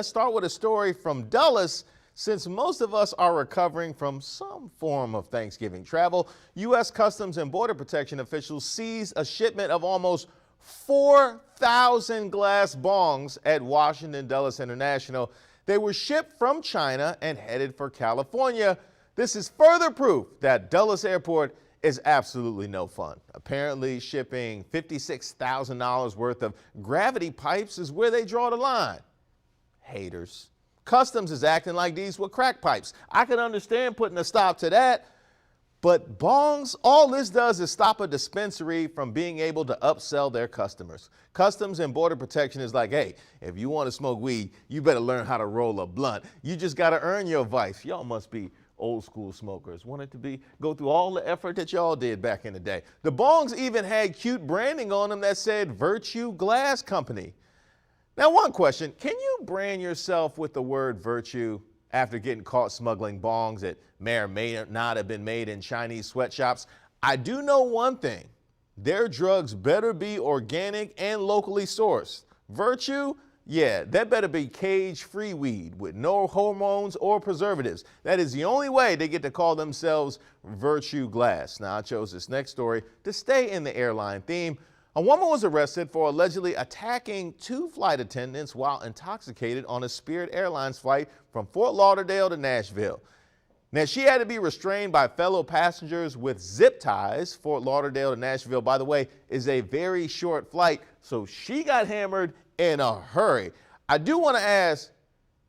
Let's start with a story from Dulles. Since most of us are recovering from some form of Thanksgiving travel, U.S. Customs and Border Protection officials seized a shipment of almost 4,000 glass bongs at Washington Dulles International. They were shipped from China and headed for California. This is further proof that Dulles Airport is absolutely no fun. Apparently, shipping $56,000 worth of gravity pipes is where they draw the line. Haters. Customs is acting like these were crack pipes. I can understand putting a stop to that, but bongs, all this does is stop a dispensary from being able to upsell their customers. Customs and Border Protection is like, hey, if you want to smoke weed, you better learn how to roll a blunt. You just got to earn your vice. Y'all must be old school smokers. Wanted to go through all the effort that y'all did back in the day. The bongs even had cute branding on them that said Virtue Glass Company. Now, one question, can you brand yourself with the word virtue after getting caught smuggling bongs that may or may not have been made in Chinese sweatshops? I do know one thing, their drugs better be organic and locally sourced. Virtue? Yeah, that better be cage-free weed with no hormones or preservatives. That is the only way they get to call themselves Virtue Glass. Now, I chose this next story to stay in the airline theme. A woman was arrested for allegedly attacking two flight attendants while intoxicated on a Spirit Airlines flight from Fort Lauderdale to Nashville. Now, she had to be restrained by fellow passengers with zip ties. Fort Lauderdale to Nashville, by the way, is a very short flight, so she got hammered in a hurry. I do want to ask,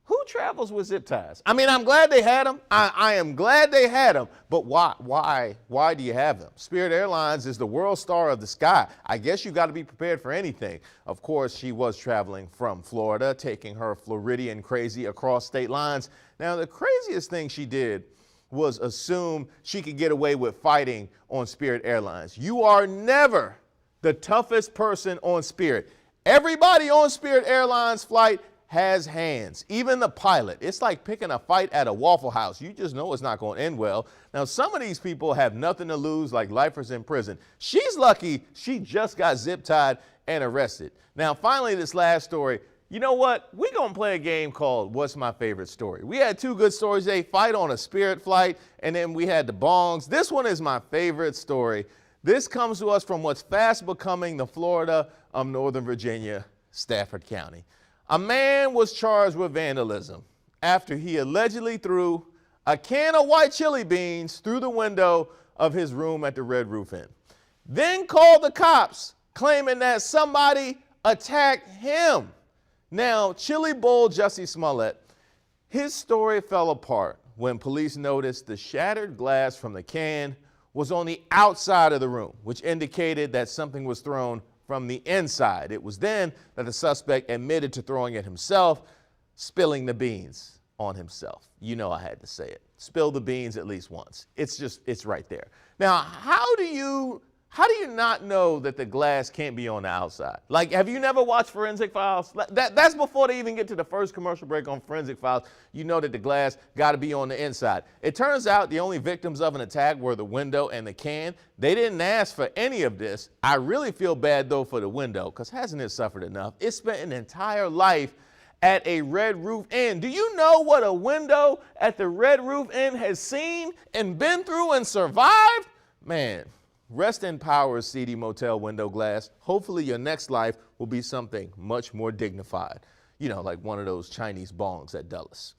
who travels with zip ties? I mean, I'm glad they had them. I am glad they had them, but why do you have them? Spirit Airlines is the world star of the sky. I guess you got to be prepared for anything. Of course, she was traveling from Florida, taking her Floridian crazy across state lines. Now, the craziest thing she did was assume she could get away with fighting on Spirit Airlines. You are never the toughest person on Spirit. Everybody on Spirit Airlines flight has hands, even the pilot. It's like picking a fight at a Waffle House. You just know it's not going to end well. Now, some of these people have nothing to lose, like lifers in prison. She's lucky she just got zip tied and arrested. Now, finally, this last story. You know what? We're going to play a game called What's My Favorite Story. We had two good stories. They fight on a Spirit flight, and then we had the bongs. This one is my favorite story. This comes to us from what's fast becoming the Florida of Northern Virginia, Stafford County. A man was charged with vandalism after he allegedly threw a can of white chili beans through the window of his room at the Red Roof Inn. Then called the cops, claiming that somebody attacked him. Now, Chili Bull Jussie Smollett, his story fell apart when police noticed the shattered glass from the can was on the outside of the room, which indicated that something was thrown from the inside. It was then that the suspect admitted to throwing it himself, spilling the beans on himself. You know I had to say it. Spill the beans at least once. It's right there. Now, how do you not know that the glass can't be on the outside? Like, have you never watched Forensic Files? That's before they even get to the first commercial break on Forensic Files. You know that the glass got to be on the inside. It turns out the only victims of an attack were the window and the can. They didn't ask for any of this. I really feel bad, though, for the window, because hasn't it suffered enough? It spent an entire life at a Red Roof Inn. Do you know what a window at the Red Roof Inn has seen and been through and survived? Man. Rest in power, seedy motel window glass. Hopefully your next life will be something much more dignified. You know, like one of those Chinese bongs at Dulles.